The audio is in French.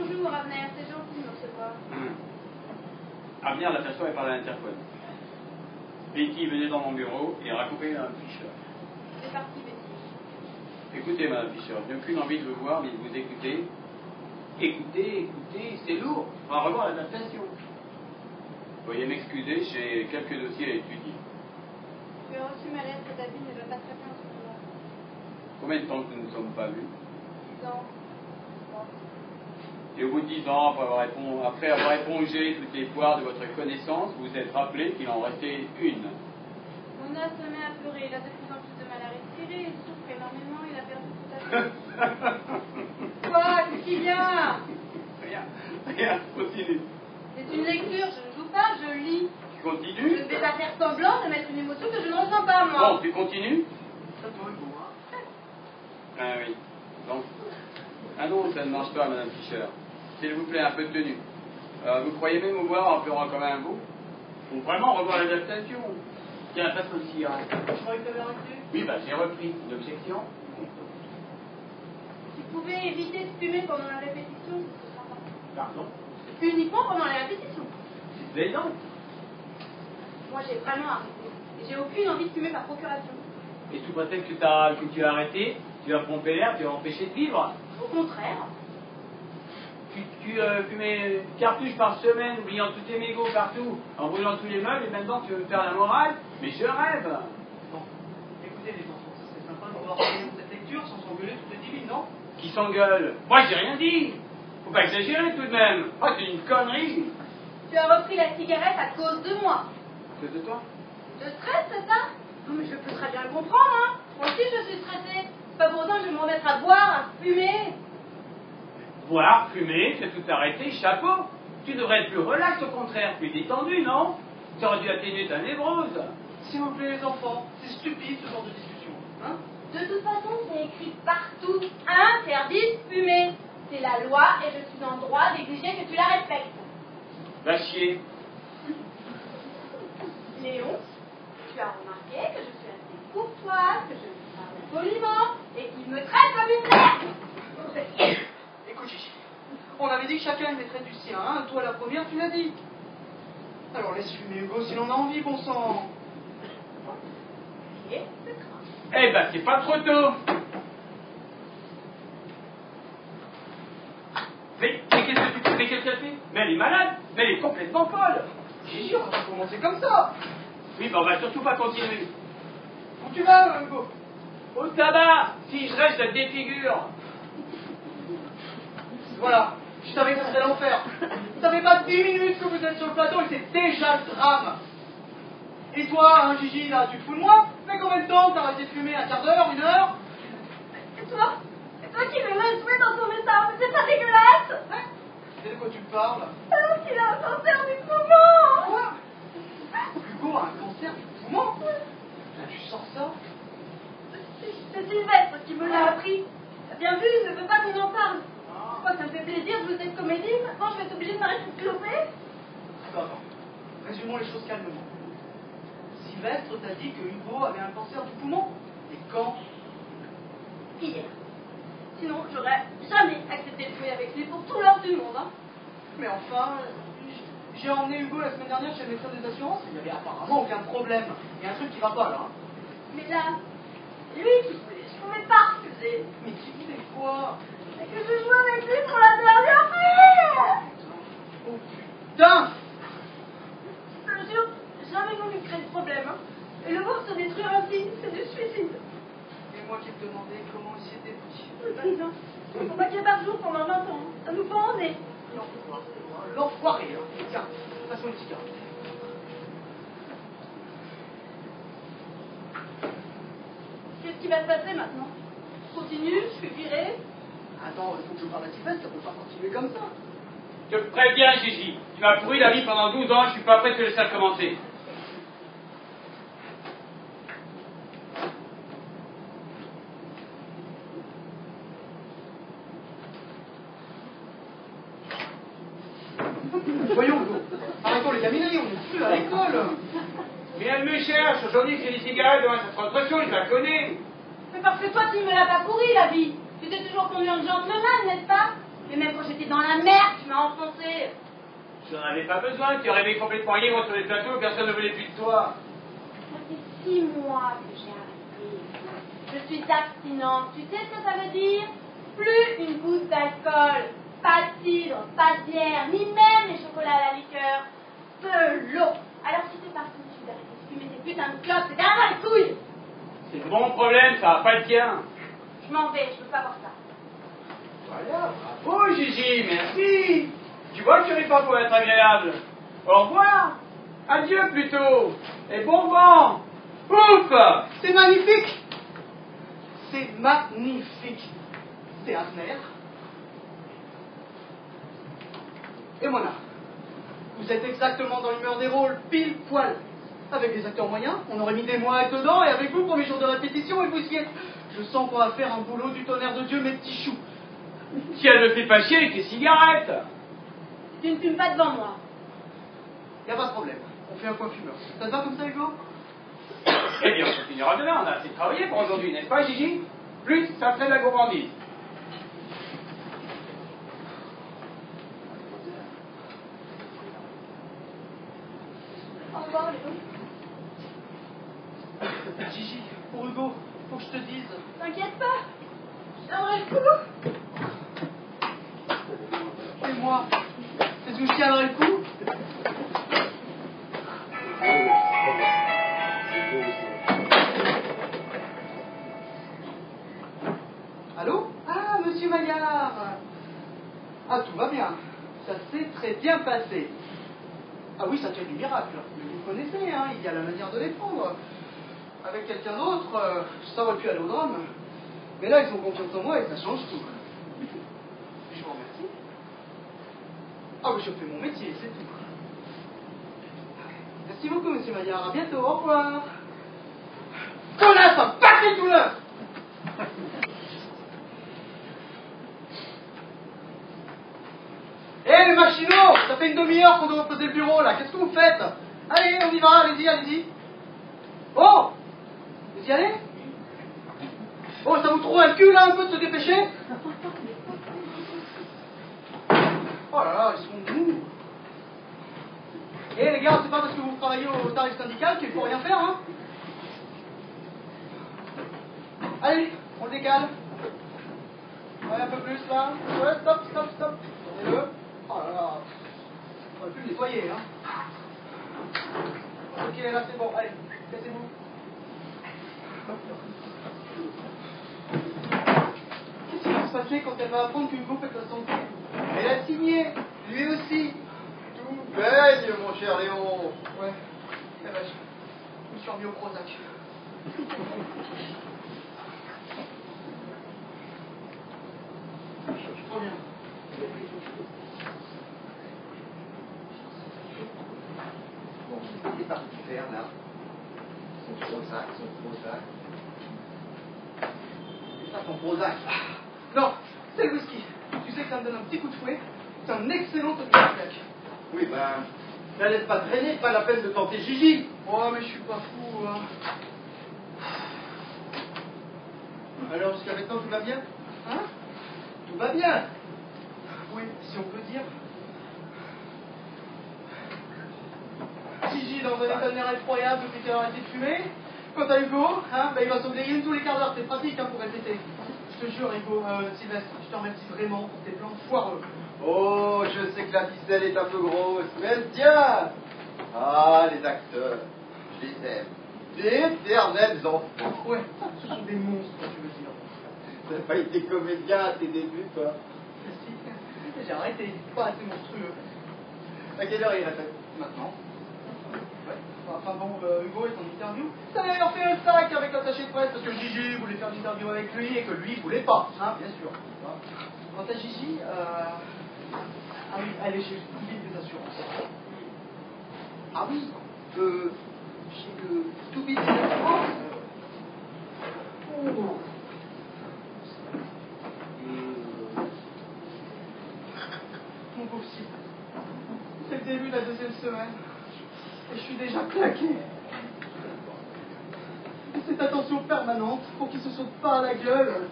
bonjour, Abner, c'est gentil de me recevoir. Abner, la façon, elle parle à l'interphone. Betty venait dans mon bureau et racontait Mme Fischer. C'est parti, Betty. Écoutez, Mme Fischer, je n'ai aucune envie de vous voir, mais de vous écouter. Écoutez, c'est lourd. On va revoir l'adaptation. Veuillez m'excuser, j'ai quelques dossiers à étudier. Tu as reçu ma lettre d'avis, ne va pas très bien en ce moment. Combien de temps que nous ne nous sommes pas vus? 10 ans. Et au bout de 10 ans, après avoir épongé toutes les poires de votre connaissance, vous vous êtes rappelé qu'il en restait une. Mon os se met à pleurer, il a de plus en plus de mal à respirer, il souffre énormément, il a perdu toute sa vie. Quoi? Qu'est-ce qu'il y a? Rien, continue. C'est une lecture, je ne joue pas, je lis. Tu Je continues? ne vais pas faire semblant de mettre une émotion que je ne ressens pas, moi. Bon, tu continues? Ça doit être bon, hein. Ah oui. Donc, ah non, ça ne marche pas, Madame Fischer. S'il vous plaît, un peu de tenue. Vous croyez même me voir en pleurant comme un veau? Faut vraiment revoir l'adaptation. Tiens, passe le cigarette. Je croyais que tu avais arrêté. Oui, bah j'ai repris. Une objection? Si vous pouvez éviter de fumer pendant la répétition, ce sera parfait. Pardon? Uniquement pendant la répétition. C'est plaisant. Moi, j'ai vraiment arrêté. Et j'ai aucune envie de fumer par procuration. Et sous prétexte que tu as arrêté, tu vas pomper l'air, tu vas empêcher de vivre. Au contraire. Tu fumais une cartouche par semaine, oubliant tous tes mégots partout, en brûlant tous les meubles, et maintenant tu veux me faire la morale? Mais je rêve. Bon, écoutez les enfants, ça serait sympa de pouvoir parler de cette lecture sans s'engueuler toutes les 10 minutes, non? Qui s'engueule? Moi j'ai rien dit. Faut pas exagérer tout de même. Oh, c'est une connerie. Tu as repris la cigarette à cause de moi. C'est de toi? De stress, c'est ça? Non, mais je peux très bien le comprendre, hein. Moi aussi, je suis stressée. C'est pas pour autant que je vais me remettre à boire, à fumer. Boire, fumer, c'est tout arrêter, chapeau. Tu devrais être plus relax, au contraire, plus détendu, non? Tu aurais dû atténuer ta névrose. S'il vous plaît les enfants, c'est stupide ce genre de discussion, hein? De toute façon, c'est écrit partout. Interdit de fumer. C'est la loi et je suis en droit d'exiger que tu la respectes. Va chier. Léon, tu as remarqué que je suis assez courtoise, que je lui parle poliment et qu'il me traite comme une mère. Écoute Gigi, on avait dit que chacun mettrait du sien, hein? Toi la première tu l'as dit. Alors laisse fumer Hugo s'il en a envie, bon sang. Et c'est grave. Eh ben, c'est pas trop tôt. Mais qu'est-ce qu'elle fait? Mais elle est malade, mais elle est complètement folle. Gigi, on va pas commencer comme ça. Oui, ben on va surtout pas continuer. Où tu vas, Hugo? Au tabac, si je reste, ça te défigure. Voilà, je savais que ce serait l'enfer. Ça fait pas 10 minutes que vous êtes sur le plateau et c'est déjà le drame. Et toi, hein, Gigi, là, tu te fous de moi? Ça fait combien de temps que t'as arrêté de fumer? Un quart d'heure? Une heure? Et toi qui me mets jouer dans ton état, mais c'est pas dégueulasse. Hein? C'est de quoi tu parles? Alors qu'il a un cancer du poumon. Quoi? Hugo a un cancer du poumon? Là, tu sors ça? C'est Sylvestre qui me l'a appris. T'as bien vu, il ne veut pas qu'on en parle. Je crois que ça me fait plaisir de jouer cette comédie. Maintenant, je vais être obligée de m'arrêter de cloper. Attends. Résumons les choses calmement. Sylvestre t'a dit que Hugo avait un cancer du poumon. Et quand? Hier. Sinon, j'aurais jamais accepté de jouer avec lui pour tout l'or du monde. Hein. Mais enfin, j'ai emmené Hugo la semaine dernière chez le médecin des assurances. Il n'y avait apparemment aucun problème. Il y a un truc qui va pas là. Hein. Mais là, lui qui voulait, je pouvais pas refuser. Mais qui fait quoi? Et que je joue avec lui pour la dernière fois. Oh putain! Je te jure, j'ai jamais voulu créer de problème. Hein. Et le voir se détruire ainsi, c'est du suicide. Et moi qui te demandais comment il s'était pris. On maquillait par jour pendant 20 ans. Ça nous pend au nez. L'enfoiré, hein. Tiens, passe-moi une cigarette. Qu'est-ce qui va se passer maintenant? Je continue, je suis virée. Attends, il faut que je parle à Sylvestre, ça peut pas continuer comme ça. Je te préviens, Gigi. Tu m'as pourri la vie pendant 12 ans, je suis pas prêt de te laisser recommencer. Voyons, Hugo. Arrêtons les gamineries, on n'est plus à l'école. Mais elle me cherche. Aujourd'hui, c'est des cigarettes devant cette repression, je la connais. C'est parce que toi, tu me l'as pas pourri, la vie. Tu t'es toujours conduit en gentleman, n'est-ce pas? Mais même quand j'étais dans la merde, tu m'as enfoncé. Tu n'en avais pas besoin, tu rêvais complètement libre sur les plateaux et personne ne voulait plus de toi. Ça fait 6 mois que j'ai arrêté. Je suis abstinente. Tu sais ce que ça veut dire? Plus une goutte d'alcool, pas de cidre, pas de bière, ni même les chocolats à la liqueur. De l'eau. Alors si c'est parce que je suis arrêtée de fumer ces putains de clopes, c'est derrière les couilles. C'est mon problème, ça va pas le tien. Je m'en vais, je veux pas voir ça. Voilà, bravo Gigi, merci. Tu vois que tu n'arrives pas pour être agréable. Au revoir. Adieu plutôt. Et bon vent. Ouf. C'est magnifique. C'est magnifique. C'est Asner. Et Mona. Vous êtes exactement dans l'humeur des rôles, pile poil. Avec des acteurs moyens, on aurait mis des mois à être dedans, et avec vous, premier jour de répétition, et vous y êtes. Je sens qu'on va faire un boulot du tonnerre de Dieu, mes petits choux. Si elle ne fait pas chier avec tes cigarettes. Tu ne fumes pas devant moi. Y a pas de problème. On fait un coin fumeur. Ça te va comme ça, Hugo? Eh bien, on continuera demain, on a assez travaillé pour aujourd'hui, n'est-ce pas Gigi? Plus, ça ferait de la gourmandise. Au revoir, Léo. Gigi, pour Hugo, faut que je te dise. T'inquiète pas. Je tiendrai le coup. Et moi, c'est ce que je tiendrai le coup? Allô? Ah, monsieur Maillard. Ah, tout va bien. Ça s'est très bien passé. Ah oui, ça tient du miracle. Mais vous connaissez, hein, il y a la manière de les prendre. Avec quelqu'un d'autre, ça aurait pu aller au drame. Mais là, ils ont confiance en moi et ça change tout. Je vous remercie. Ah oui, je fais mon métier, c'est tout. Merci beaucoup, monsieur Maillard. À bientôt. Au revoir. Connasse, un paquet de douleur. Hé, les machinots, ça fait une demi-heure qu'on doit poser le bureau, là. Qu'est-ce que vous faites? Allez, on y va. Allez-y, allez-y. Oh, vous y allez? Oh, ça vous trouve un cul, là, un peu, de se dépêcher? Oh là là, ils sont mous. Eh les gars, c'est pas parce que vous travaillez au tarif syndical qu'il faut rien faire, hein? Allez, on le décale. Ouais, un peu plus là. Ouais, stop, stop, stop. Tournez-le. Oh là là. On aurait pu le nettoyer, hein. Ok, là c'est bon. Allez, cassez-vous. Qu'est-ce qui va se passer quand elle va apprendre qu'Hugo fait la santé? Elle a signé, lui aussi. Tout baigne, mon cher Léon. Ouais. Eh ben, je me suis remis au Prozac. Trop bien. Bon, il est parti faire là. Son Prozac. C'est ça ton Prozac. Non, c'est le whisky. Tu sais que ça me donne un petit coup de fouet. C'est un excellent tonic. Oui, ben, ça laisse pas traîner, pas la peine de tenter Gigi. Oh, mais je suis pas fou, hein. Alors, jusqu'à maintenant, tout va bien? Hein? Tout va bien. Oui, si on peut dire. Gigi dans un état de nerf effroyable depuis qu'elle a arrêté de fumer. Quant à Hugo, hein, ben, il va s'engrailler tous les quarts d'heure. C'est pratique hein, pour répéter. Je te jure, Hugo, Sylvestre, je te remercie vraiment pour tes plans foireux. Oh, je sais que la ficelle est un peu grosse, mais elle tient. Ah, les acteurs, je les aime. D'éternels enfants. Ouais, ce sont des monstres, tu veux dire. Tu n'as pas été comédien à tes débuts, toi. Si, j'ai arrêté, pas assez monstrueux. À quelle heure il répète? Maintenant. Ouais. Enfin bon, Hugo est en interview. Ça avait leur fait un sac avec l'attaché de presse parce que Gigi voulait faire l'interview avec lui et que lui voulait pas, hein, bien sûr. Quant à Gigi, ah oui, elle est chez Stupide des assurances. Ah oui, chez le Stupide des assurances. Oh. Mon pauvre Steve, c'est le début de la deuxième semaine. Et je suis déjà claqué. Cette attention permanente pour qu'il se saute pas à la gueule.